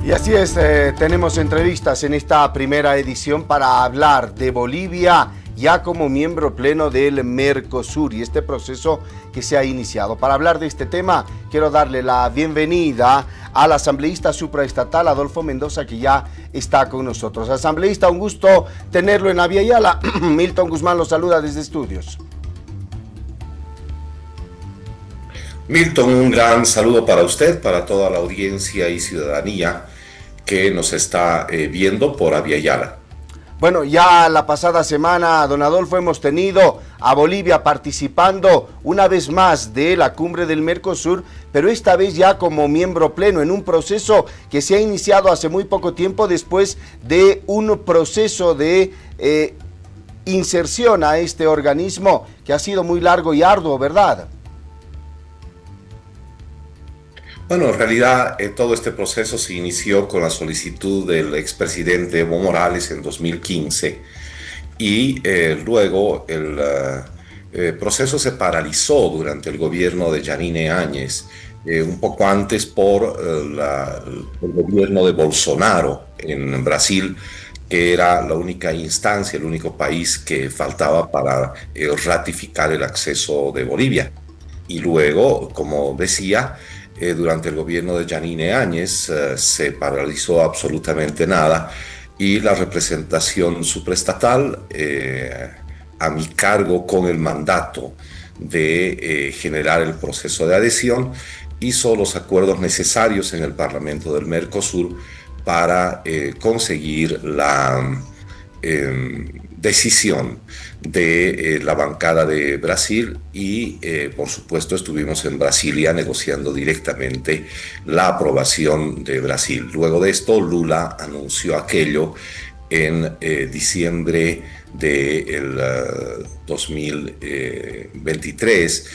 Y así es, tenemos entrevistas en esta primera edición para hablar de Bolivia ya como miembro pleno del Mercosur y este proceso que se ha iniciado. Para hablar de este tema, quiero darle la bienvenida al asambleísta supraestatal Adolfo Mendoza, que ya está con nosotros. Asambleísta, un gusto tenerlo en Abya-Yala. Milton Guzmán lo saluda desde estudios. Milton, un gran saludo para usted, para toda la audiencia y ciudadanía que nos está viendo por Abya-Yala. Bueno, ya la pasada semana, don Adolfo, hemos tenido a Bolivia participando una vez más de la cumbre del Mercosur, pero esta vez ya como miembro pleno en un proceso que se ha iniciado hace muy poco tiempo después de un proceso de inserción a este organismo que ha sido muy largo y arduo, ¿verdad? Bueno, en realidad todo este proceso se inició con la solicitud del expresidente Evo Morales en 2015 y luego el proceso se paralizó durante el gobierno de Janine Áñez, un poco antes por el gobierno de Bolsonaro en Brasil, que era la única instancia, el único país que faltaba para ratificar el acceso de Bolivia. Y luego, como decía, durante el gobierno de Janine Áñez se paralizó absolutamente nada y la representación supraestatal a mi cargo con el mandato de generar el proceso de adhesión hizo los acuerdos necesarios en el Parlamento del Mercosur para conseguir la decisión de la bancada de Brasil y por supuesto estuvimos en Brasilia negociando directamente la aprobación de Brasil. Luego de esto Lula anunció aquello en diciembre del 2023,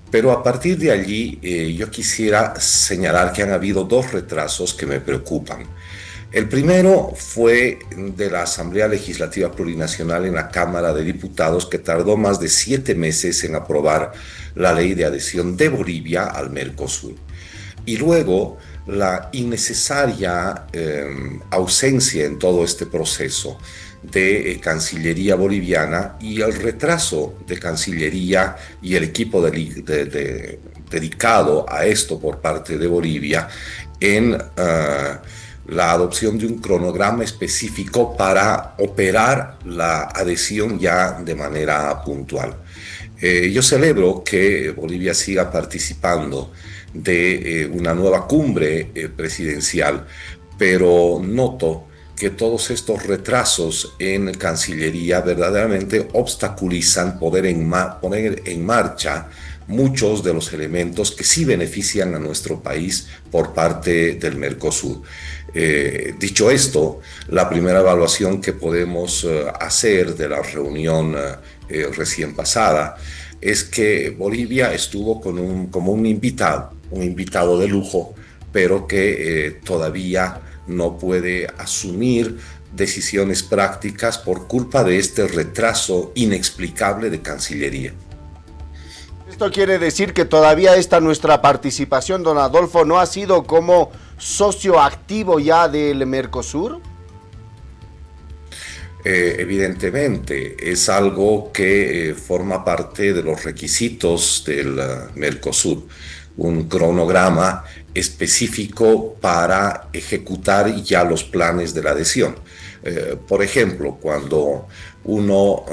pero a partir de allí yo quisiera señalar que han habido dos retrasos que me preocupan. El primero fue de la Asamblea Legislativa Plurinacional en la Cámara de Diputados, que tardó más de 7 meses en aprobar la ley de adhesión de Bolivia al Mercosur. Y luego la innecesaria ausencia en todo este proceso de Cancillería boliviana y el retraso de Cancillería y el equipo dedicado a esto por parte de Bolivia en la adopción de un cronograma específico para operar la adhesión ya de manera puntual. Yo celebro que Bolivia siga participando de una nueva cumbre presidencial, pero noto que todos estos retrasos en Cancillería verdaderamente obstaculizan poner en marcha muchos de los elementos que sí benefician a nuestro país por parte del Mercosur. Dicho esto, la primera evaluación que podemos hacer de la reunión recién pasada es que Bolivia estuvo como un invitado de lujo, pero que todavía no puede asumir decisiones prácticas por culpa de este retraso inexplicable de Cancillería. Esto quiere decir que todavía nuestra participación, don Adolfo, no ha sido como socio activo ya del Mercosur. Evidentemente, es algo que forma parte de los requisitos del Mercosur, un cronograma específico para ejecutar ya los planes de la adhesión. Por ejemplo, cuando uno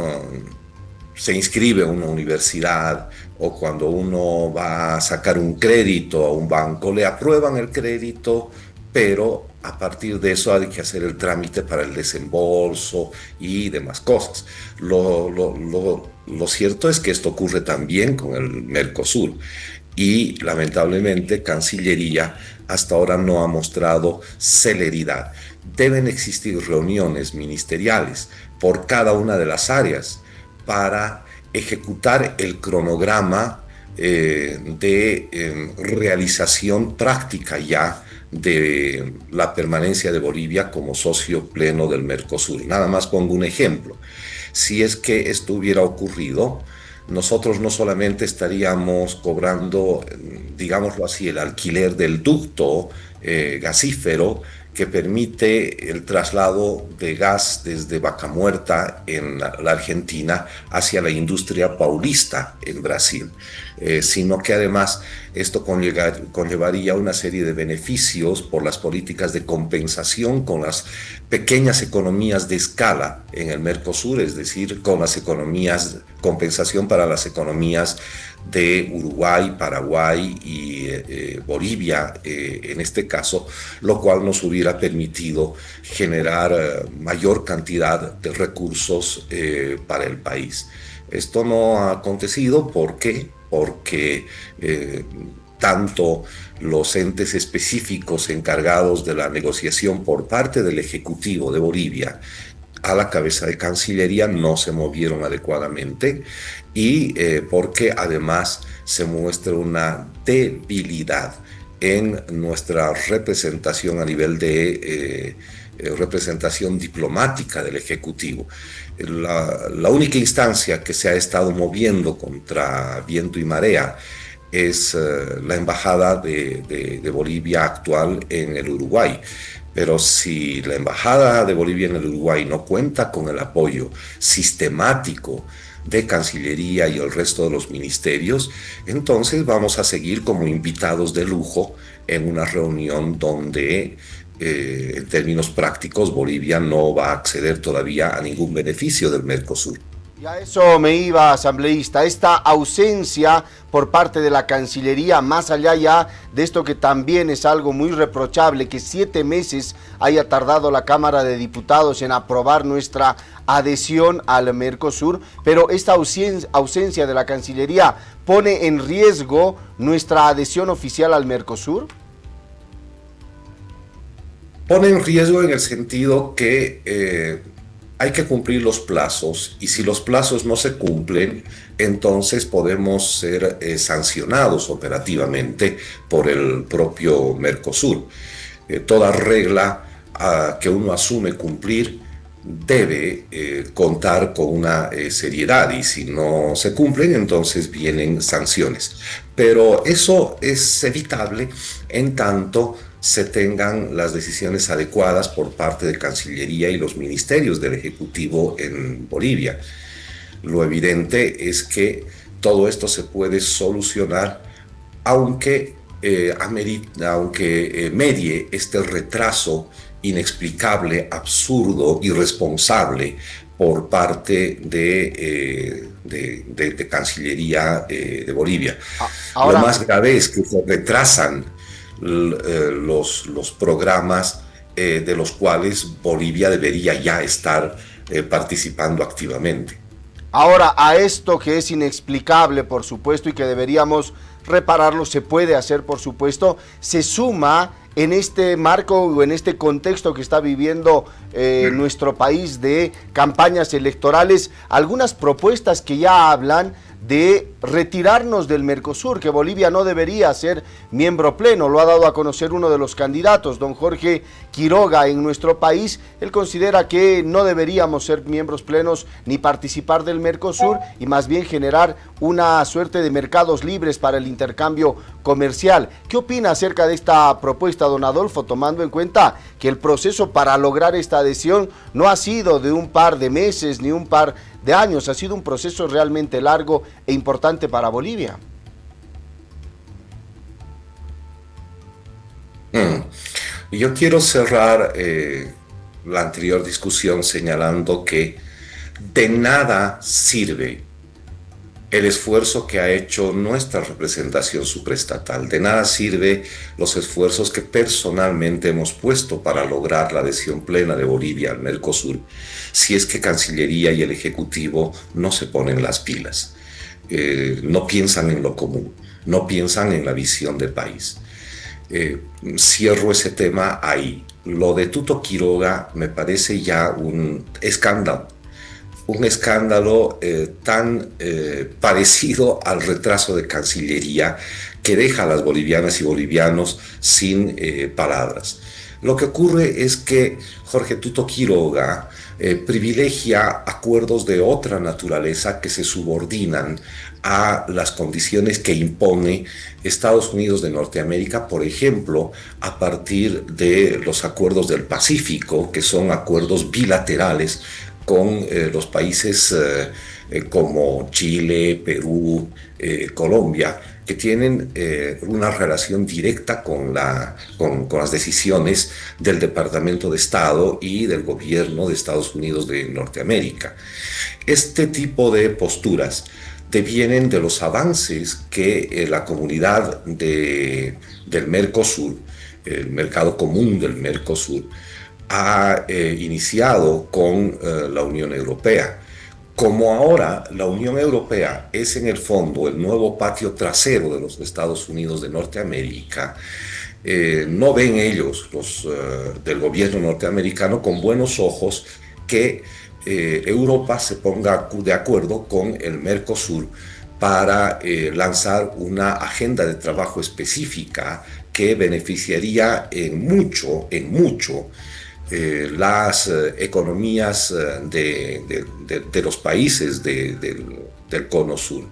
se inscribe a una universidad o cuando uno va a sacar un crédito a un banco, le aprueban el crédito, pero a partir de eso hay que hacer el trámite para el desembolso y demás cosas. Lo cierto es que esto ocurre también con el Mercosur y lamentablemente Cancillería hasta ahora no ha mostrado celeridad. Deben existir reuniones ministeriales por cada una de las áreas para ejecutar el cronograma de realización práctica ya de la permanencia de Bolivia como socio pleno del Mercosur. Nada más pongo un ejemplo. Si es que esto hubiera ocurrido, nosotros no solamente estaríamos cobrando, digámoslo así, el alquiler del ducto gasífero que permite el traslado de gas desde Vaca Muerta en la Argentina hacia la industria paulista en Brasil, sino que además esto conllevaría una serie de beneficios por las políticas de compensación con las pequeñas economías de escala en el Mercosur, es decir, con las economías, compensación para las economías de Uruguay, Paraguay y Bolivia en este caso, lo cual nos hubiera permitido generar mayor cantidad de recursos para el país. Esto no ha acontecido, ¿por qué? Porque tanto los entes específicos encargados de la negociación por parte del Ejecutivo de Bolivia a la cabeza de Cancillería no se movieron adecuadamente y porque además se muestra una debilidad en nuestra representación a nivel de representación diplomática del Ejecutivo. La única instancia que se ha estado moviendo contra viento y marea es la embajada de Bolivia actual en el Uruguay. Pero si la embajada de Bolivia en el Uruguay no cuenta con el apoyo sistemático de Cancillería y el resto de los ministerios, entonces vamos a seguir como invitados de lujo en una reunión donde en términos prácticos Bolivia no va a acceder todavía a ningún beneficio del Mercosur. Y a eso me iba, asambleísta, esta ausencia por parte de la Cancillería, más allá ya de esto que también es algo muy reprochable, que 7 meses haya tardado la Cámara de Diputados en aprobar nuestra adhesión al Mercosur, pero esta ausencia de la Cancillería pone en riesgo nuestra adhesión oficial al Mercosur. Pone en riesgo en el sentido que hay que cumplir los plazos y si los plazos no se cumplen, entonces podemos ser sancionados operativamente por el propio Mercosur. Toda regla que uno asume cumplir debe contar con una seriedad y si no se cumplen, entonces vienen sanciones. Pero eso es evitable en tanto se tengan las decisiones adecuadas por parte de Cancillería y los ministerios del Ejecutivo en Bolivia. Lo evidente es que todo esto se puede solucionar aunque medie este retraso inexplicable, absurdo, irresponsable por parte de Cancillería de Bolivia. Ahora, lo más grave es que se retrasan los programas de los cuales Bolivia debería ya estar participando activamente. Ahora, a esto que es inexplicable, por supuesto, y que deberíamos repararlo, se puede hacer, por supuesto, se suma en este marco o en este contexto que está viviendo nuestro país de campañas electorales, algunas propuestas que ya hablan de retirarnos del Mercosur, que Bolivia no debería ser miembro pleno. Lo ha dado a conocer uno de los candidatos, don Jorge Quiroga, en nuestro país. Él considera que no deberíamos ser miembros plenos ni participar del Mercosur y más bien generar una suerte de mercados libres para el intercambio comercial. ¿Qué opina acerca de esta propuesta, don Adolfo, tomando en cuenta que el proceso para lograr esta adhesión no ha sido de un par de meses ni un par de años, ha sido un proceso realmente largo e importante para Bolivia? Yo quiero cerrar la anterior discusión señalando que de nada sirve el esfuerzo que ha hecho nuestra representación supraestatal, de nada sirve los esfuerzos que personalmente hemos puesto para lograr la adhesión plena de Bolivia al Mercosur, si es que Cancillería y el Ejecutivo no se ponen las pilas, no piensan en lo común, no piensan en la visión del país. Cierro ese tema ahí. Lo de Tuto Quiroga me parece ya un escándalo tan parecido al retraso de Cancillería que deja a las bolivianas y bolivianos sin palabras. Lo que ocurre es que Jorge Tuto Quiroga privilegia acuerdos de otra naturaleza que se subordinan a las condiciones que impone Estados Unidos de Norteamérica, por ejemplo, a partir de los acuerdos del Pacífico, que son acuerdos bilaterales con los países como Chile, Perú, Colombia, que tienen una relación directa con las decisiones del Departamento de Estado y del gobierno de Estados Unidos de Norteamérica. Este tipo de posturas devienen de los avances que la comunidad del Mercosur, el mercado común del Mercosur, ha iniciado con la Unión Europea. Como ahora la Unión Europea es en el fondo el nuevo patio trasero de los Estados Unidos de Norteamérica, no ven ellos, los del gobierno norteamericano, con buenos ojos que Europa se ponga de acuerdo con el Mercosur para lanzar una agenda de trabajo específica que beneficiaría en mucho las economías de los países del Cono Sur,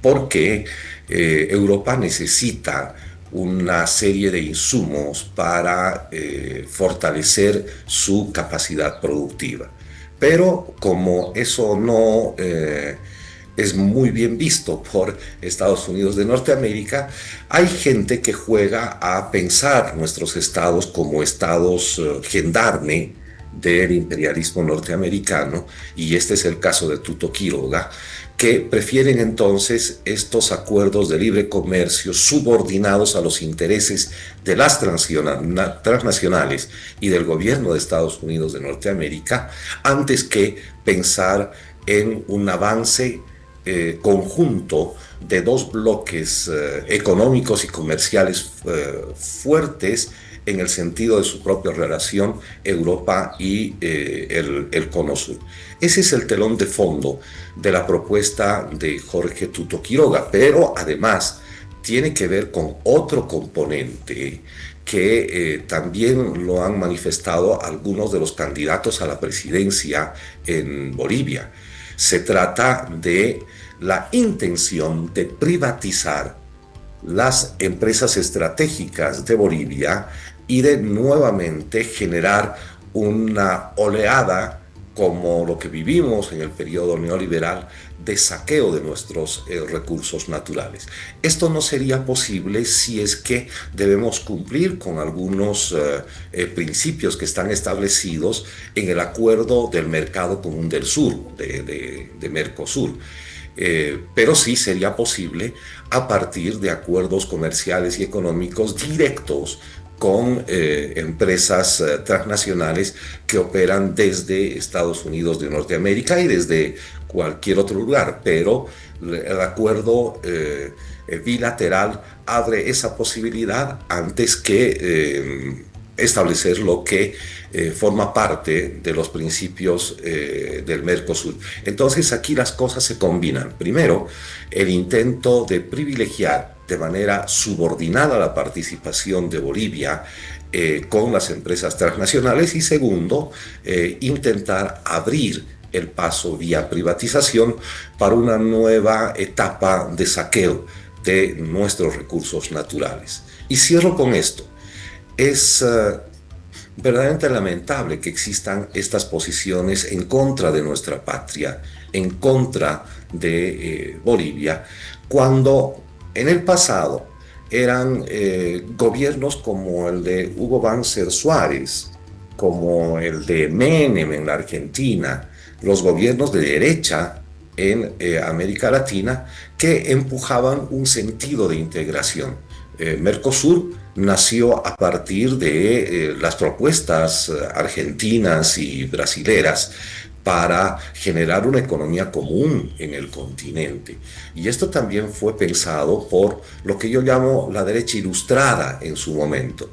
porque Europa necesita una serie de insumos para fortalecer su capacidad productiva. Pero como eso no es muy bien visto por Estados Unidos de Norteamérica, hay gente que juega a pensar nuestros estados como estados gendarme del imperialismo norteamericano, y este es el caso de Tuto Quiroga, que prefieren entonces estos acuerdos de libre comercio subordinados a los intereses de las transnacionales y del gobierno de Estados Unidos de Norteamérica, antes que pensar en un avance conjunto de dos bloques económicos y comerciales fuertes en el sentido de su propia relación Europa y el Cono Sur. Ese es el telón de fondo de la propuesta de Jorge Tuto Quiroga, pero además tiene que ver con otro componente que también lo han manifestado algunos de los candidatos a la presidencia en Bolivia. Se trata de la intención de privatizar las empresas estratégicas de Bolivia y de nuevamente generar una oleada como lo que vivimos en el periodo neoliberal de saqueo de nuestros recursos naturales. Esto no sería posible si es que debemos cumplir con algunos principios que están establecidos en el Acuerdo del Mercado Común del Sur, de Mercosur. Pero sí sería posible a partir de acuerdos comerciales y económicos directos con empresas transnacionales que operan desde Estados Unidos de Norteamérica y desde cualquier otro lugar, pero el acuerdo bilateral abre esa posibilidad antes que establecer lo que forma parte de los principios del Mercosur. Entonces aquí las cosas se combinan. Primero, el intento de privilegiar de manera subordinada la participación de Bolivia con las empresas transnacionales, y segundo, intentar abrir el paso vía privatización para una nueva etapa de saqueo de nuestros recursos naturales. Y cierro con esto. Es verdaderamente lamentable que existan estas posiciones en contra de nuestra patria, en contra de Bolivia, cuando en el pasado eran gobiernos como el de Hugo Banzer Suárez, como el de Menem en la Argentina, los gobiernos de derecha en América Latina, que empujaban un sentido de integración. Mercosur nació a partir de las propuestas argentinas y brasileras para generar una economía común en el continente. Y esto también fue pensado por lo que yo llamo la derecha ilustrada en su momento.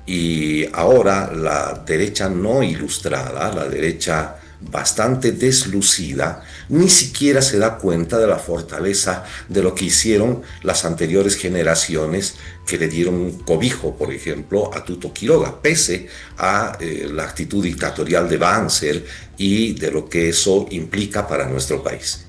Y ahora la derecha no ilustrada, la derecha bastante deslucida, ni siquiera se da cuenta de la fortaleza de lo que hicieron las anteriores generaciones que le dieron cobijo, por ejemplo, a Tuto Quiroga, pese a la actitud dictatorial de Banzer y de lo que eso implica para nuestro país.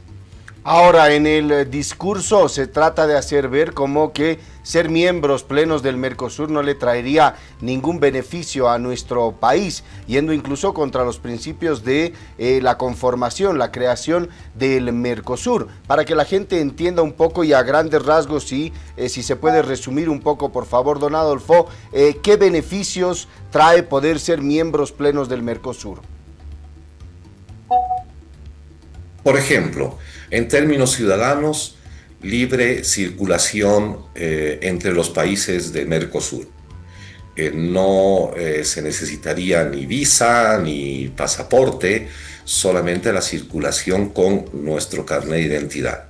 Ahora, en el discurso se trata de hacer ver como que ser miembros plenos del Mercosur no le traería ningún beneficio a nuestro país, yendo incluso contra los principios de la conformación, la creación del Mercosur. Para que la gente entienda un poco y a grandes rasgos, si se puede resumir un poco, por favor, don Adolfo, ¿qué beneficios trae poder ser miembros plenos del Mercosur? Por ejemplo, en términos ciudadanos, libre circulación entre los países de Mercosur. No se necesitaría ni visa ni pasaporte, solamente la circulación con nuestro carnet de identidad.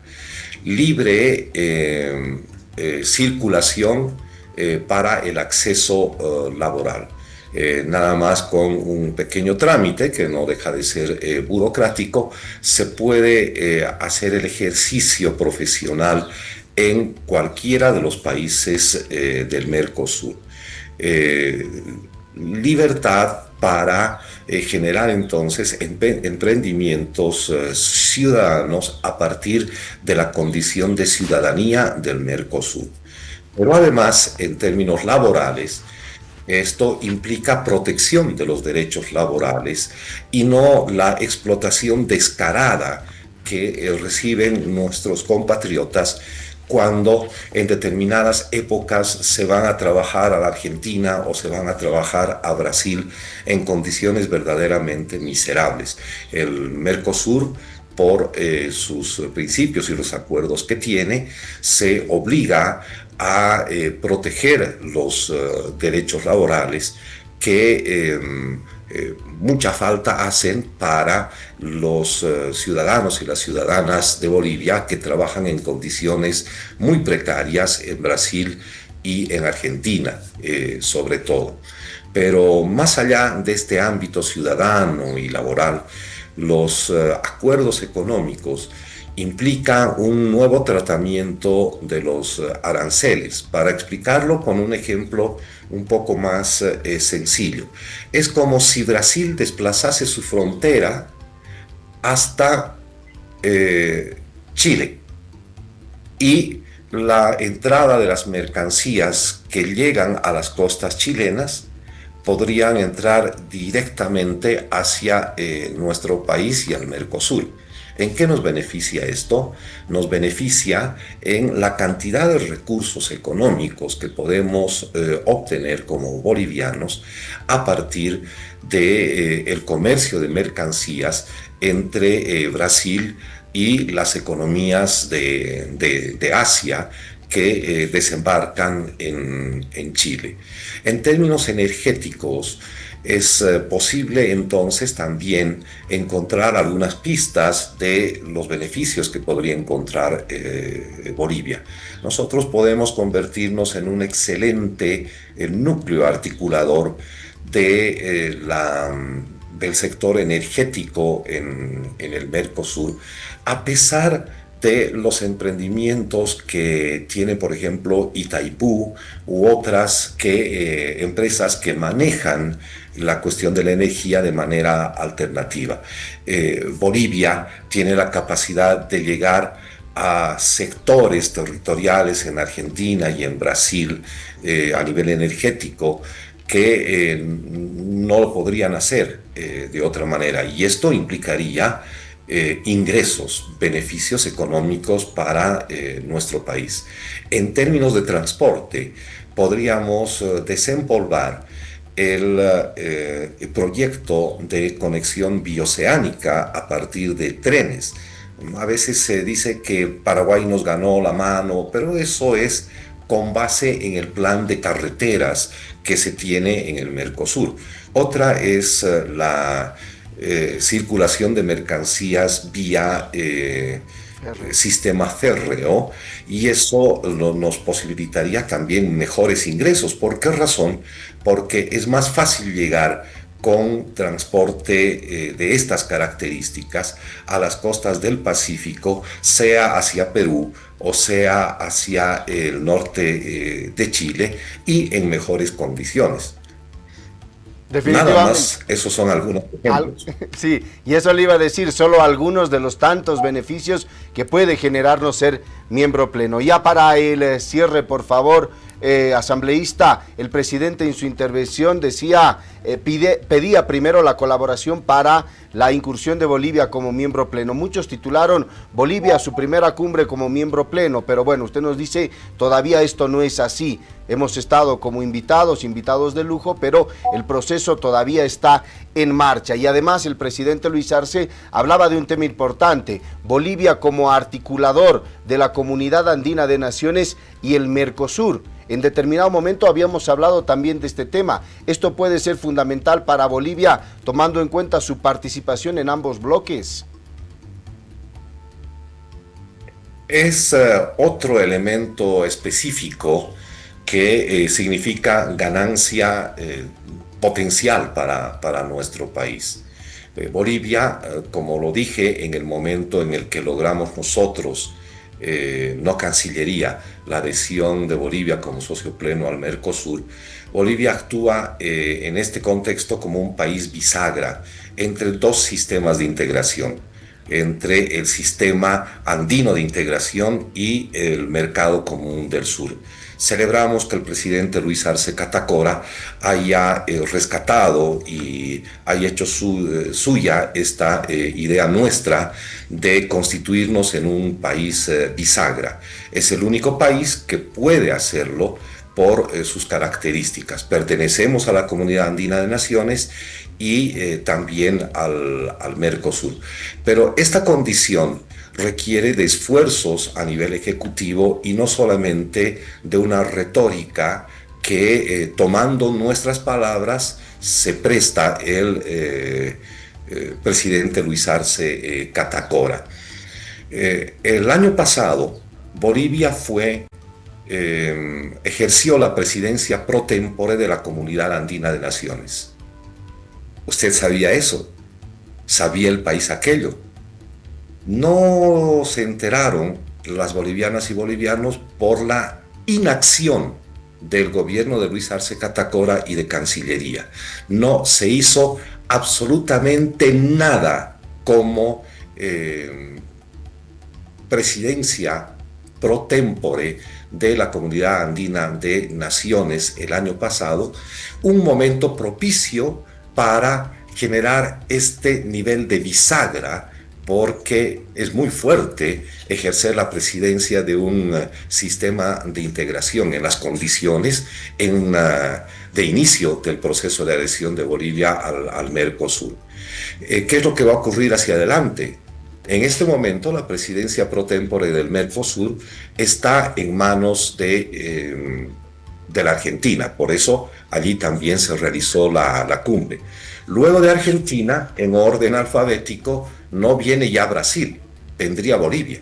Libre circulación para el acceso laboral. Nada más con un pequeño trámite que no deja de ser burocrático, se puede hacer el ejercicio profesional en cualquiera de los países del Mercosur. Libertad para generar entonces emprendimientos ciudadanos a partir de la condición de ciudadanía del Mercosur. Pero además, en términos laborales, esto implica protección de los derechos laborales y no la explotación descarada que reciben nuestros compatriotas cuando en determinadas épocas se van a trabajar a la Argentina o se van a trabajar a Brasil en condiciones verdaderamente miserables. El Mercosur, por sus principios y los acuerdos que tiene, se obliga a proteger los derechos laborales que mucha falta hacen para los ciudadanos y las ciudadanas de Bolivia que trabajan en condiciones muy precarias en Brasil y en Argentina, sobre todo. Pero más allá de este ámbito ciudadano y laboral, los acuerdos económicos implica un nuevo tratamiento de los aranceles. Para explicarlo con un ejemplo un poco más sencillo, es como si Brasil desplazase su frontera hasta Chile y la entrada de las mercancías que llegan a las costas chilenas podrían entrar directamente hacia nuestro país y al Mercosur. ¿En qué nos beneficia esto? Nos beneficia en la cantidad de recursos económicos que podemos obtener como bolivianos a partir del comercio de mercancías entre Brasil y las economías de Asia que desembarcan en Chile. En términos energéticos, es posible entonces también encontrar algunas pistas de los beneficios que podría encontrar Bolivia. Nosotros podemos convertirnos en un excelente núcleo articulador del sector energético en el Mercosur, a pesar de los emprendimientos que tiene, por ejemplo, Itaipú u otras empresas que manejan la cuestión de la energía de manera alternativa. Bolivia tiene la capacidad de llegar a sectores territoriales en Argentina y en Brasil a nivel energético que no lo podrían hacer de otra manera. Y esto implicaría ingresos, beneficios económicos para nuestro país. En términos de transporte, podríamos desempolvar el proyecto de conexión bioceánica a partir de trenes. A veces se dice que Paraguay nos ganó la mano, pero eso es con base en el plan de carreteras que se tiene en el Mercosur. Otra es la circulación de mercancías vía sistema férreo, y eso nos posibilitaría también mejores ingresos. ¿Por qué razón? Porque es más fácil llegar con transporte de estas características a las costas del Pacífico, sea hacia Perú o sea hacia el norte de Chile y en mejores condiciones. Nada Definitivamente. más, esos son algunos ejemplos. Sí, y eso le iba a decir, solo algunos de los tantos beneficios que puede generarnos ser miembro pleno. Ya para el cierre, por favor, asambleísta, el presidente en su intervención decía, pedía primero la colaboración para la incursión de Bolivia como miembro pleno. Muchos titularon Bolivia su primera cumbre como miembro pleno, pero bueno, usted nos dice, todavía esto no es así. Hemos estado como invitados de lujo, pero el proceso todavía está en marcha. Y además el presidente Luis Arce hablaba de un tema importante, Bolivia como articulador de la Comunidad Andina de Naciones y el Mercosur. En determinado momento habíamos hablado también de este tema. Esto puede ser fundamental para Bolivia, tomando en cuenta su participación en ambos bloques. Es otro elemento específico que significa ganancia potencial para nuestro país. Bolivia, como lo dije en el momento en el que logramos nosotros, no Cancillería, la adhesión de Bolivia como socio pleno al Mercosur, Bolivia actúa en este contexto como un país bisagra entre dos sistemas de integración, entre el sistema andino de integración y el mercado común del sur. Celebramos que el presidente Luis Arce Catacora haya rescatado y haya hecho suya esta idea nuestra de constituirnos en un país bisagra. Es el único país que puede hacerlo por sus características. Pertenecemos a la Comunidad Andina de Naciones y también al Mercosur. Pero esta condición requiere de esfuerzos a nivel ejecutivo y no solamente de una retórica que, tomando nuestras palabras, se presta el presidente Luis Arce Catacora. El año pasado, Bolivia ejerció la presidencia pro tempore de la Comunidad Andina de Naciones. ¿Usted sabía eso? ¿Sabía el país aquello? No se enteraron las bolivianas y bolivianos por la inacción del gobierno de Luis Arce Catacora y de Cancillería. No se hizo absolutamente nada como presidencia pro tempore de la Comunidad Andina de Naciones el año pasado, un momento propicio para generar este nivel de bisagra, porque es muy fuerte ejercer la presidencia de un sistema de integración en las condiciones de inicio del proceso de adhesión de Bolivia al Mercosur. ¿Qué es lo que va a ocurrir hacia adelante? En este momento la presidencia pro tempore del Mercosur está en manos de la Argentina, por eso allí también se realizó la cumbre. Luego de Argentina, en orden alfabético, no viene ya Brasil, vendría Bolivia.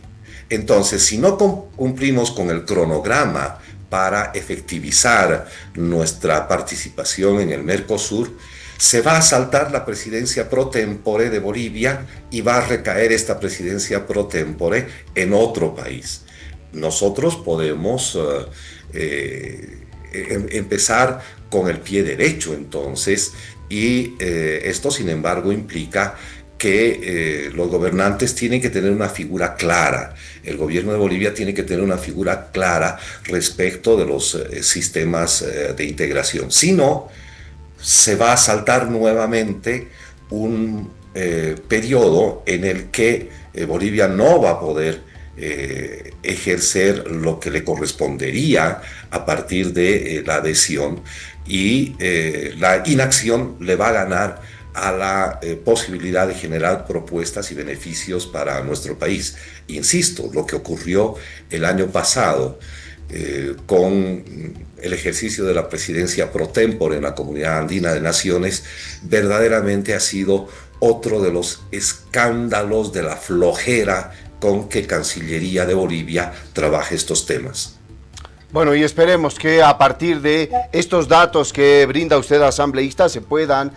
Entonces, si no cumplimos con el cronograma para efectivizar nuestra participación en el Mercosur, se va a saltar la presidencia pro tempore de Bolivia y va a recaer esta presidencia pro tempore en otro país. Nosotros podemos empezar con el pie derecho entonces, y esto sin embargo implica que los gobernantes tienen que tener una figura clara. El gobierno de Bolivia tiene que tener una figura clara respecto de los sistemas de integración. Si no, se va a saltar nuevamente un periodo en el que Bolivia no va a poder ejercer lo que le correspondería a partir de la adhesión, y la inacción le va a ganar a la posibilidad de generar propuestas y beneficios para nuestro país. Insisto, lo que ocurrió el año pasado con el ejercicio de la presidencia pro tempore en la Comunidad Andina de Naciones, verdaderamente ha sido otro de los escándalos de la flojera con que Cancillería de Bolivia trabaja estos temas. Bueno, y esperemos que a partir de estos datos que brinda usted, asambleísta, se puedan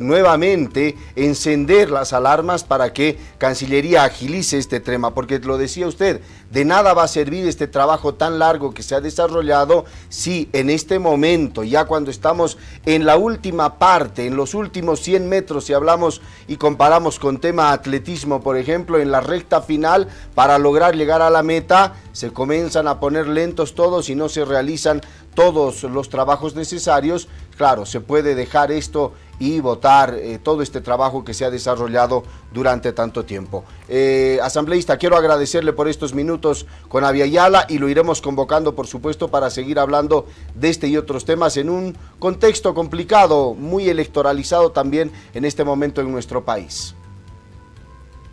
nuevamente encender las alarmas para que Cancillería agilice este tema, porque lo decía usted, de nada va a servir este trabajo tan largo que se ha desarrollado si en este momento, ya cuando estamos en la última parte, en los últimos 100 metros, si hablamos y comparamos con tema atletismo, por ejemplo, en la recta final, para lograr llegar a la meta, se comienzan a poner lentos todos y no se realizan todos los trabajos necesarios. Claro, se puede dejar esto y votar todo este trabajo que se ha desarrollado durante tanto tiempo. Asambleísta, quiero agradecerle por estos minutos con Abya-Yala y lo iremos convocando, por supuesto, para seguir hablando de este y otros temas en un contexto complicado, muy electoralizado también en este momento en nuestro país.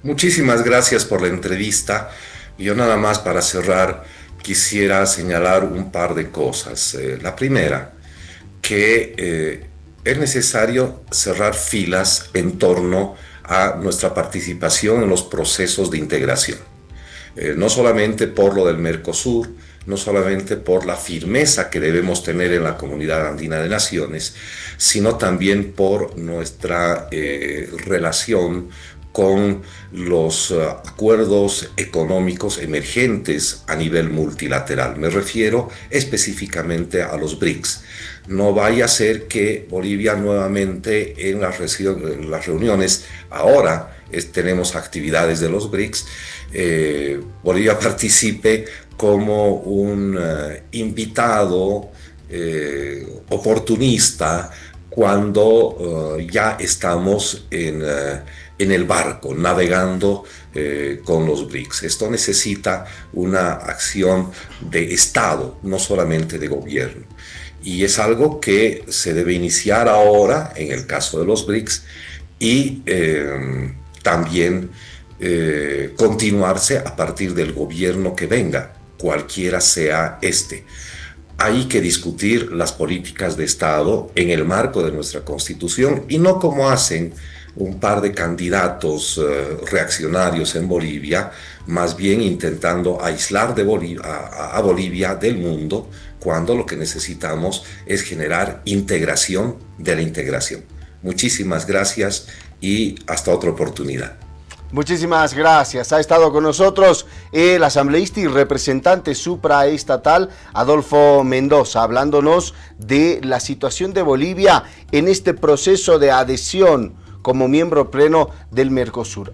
Muchísimas gracias por la entrevista. Yo nada más para cerrar quisiera señalar un par de cosas. La primera, que es necesario cerrar filas en torno a nuestra participación en los procesos de integración. No solamente por lo del Mercosur, no solamente por la firmeza que debemos tener en la Comunidad Andina de Naciones, sino también por nuestra relación con los acuerdos económicos emergentes a nivel multilateral. Me refiero específicamente a los BRICS. No vaya a ser que Bolivia nuevamente en las reuniones, ahora tenemos actividades de los BRICS, Bolivia participe como un invitado oportunista cuando ya estamos en el barco, navegando con los BRICS. Esto necesita una acción de Estado, no solamente de gobierno. Y es algo que se debe iniciar ahora, en el caso de los BRICS, y también continuarse a partir del gobierno que venga, cualquiera sea este. Hay que discutir las políticas de Estado en el marco de nuestra Constitución y no como hacen un par de candidatos reaccionarios en Bolivia, más bien intentando aislar a Bolivia del mundo, cuando lo que necesitamos es generar integración de la integración. Muchísimas gracias y hasta otra oportunidad. Muchísimas gracias. Ha estado con nosotros el asambleísta y representante supraestatal Adolfo Mendoza, hablándonos de la situación de Bolivia en este proceso de adhesión como miembro pleno del Mercosur.